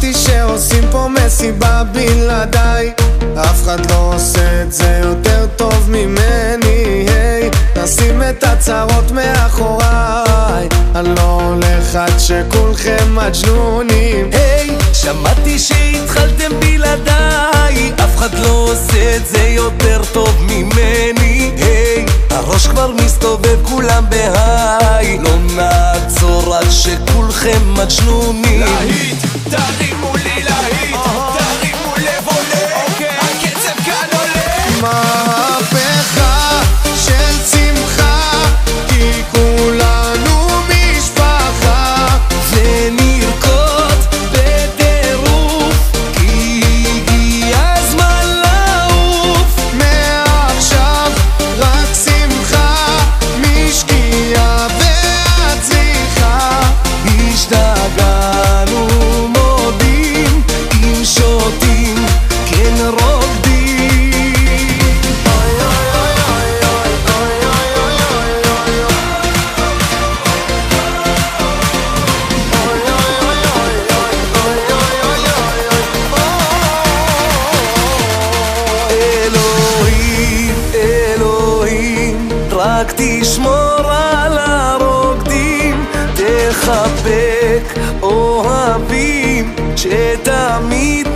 שמעתי שעושים פה מסיבה בלעדיי, אף אחד לא עושה את זה יותר טוב ממני. היי, נשים את הצרות מאחוריי, אני לא הולך עד שכולכם מג'נונים. היי, שמעתי שהתחלתם בלעדיי, אף אחד לא עושה את זה יותר טוב ממני. היי, הראש כבר מסתובב, כולם בהיי, לא נעצור עד שכולכם מג'נונים. להיט, תרימו לי להיט, תרימו לב עולה, הקצב כאן עולה. מהפכה של שמחה, כי כולנו משפחה, ונרקוד בטירוף, כי הגיע הזמן לעוף. מעכשיו רק שמחה, משקיעה ועד צליחה. השתגענו, מודים, אם שותים, כן רוקדים. אלוהים, אלוהים, רק תשמור על הרוקדים, תחבק אוהבים שתמיד